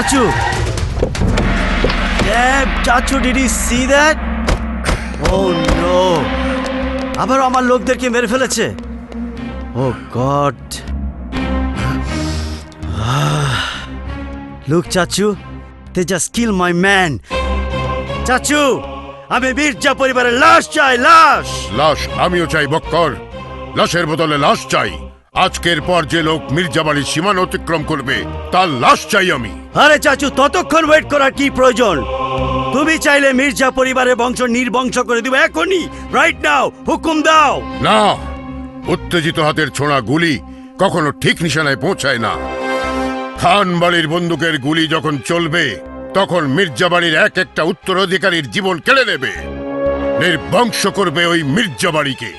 চাচু! Damn, চাচু, did you see that? Oh no! আবার আমার লোকদেরকে মেরে ফেলেছে। Oh God! Look, চাচু, they just killed my man. চাচু, আমি মির্জা পরিবারের লাশ চাই, লাশ! লাশ আমিও চাই বক্কর। লাশের বদলে লাশ চাই। আজকের পর যে লোক মির্জা বাড়ির সীমানা অতিক্রম করবে তার লাশ চাই আমি। আরে চাচু, ততক্ষণ ওয়েট করার কি প্রয়োজন? তুমি চাইলে মির্জা পরিবারের বংশ নির্বংশ করে দিব এখনই, রাইট নাও। হুকুম দাও। না, উত্তেজিত হাতের ছোঁড়া গুলি কখনো ঠিক নিশানায় পৌঁছায় না। খান বাড়ির বন্দুকের গুলি যখন চলবে তখন মির্জা বাড়ির এক একটা উত্তরাধিকারীর জীবন কেড়ে নেবে, নির্বংশ করবে ওই মির্জা বাড়িকে।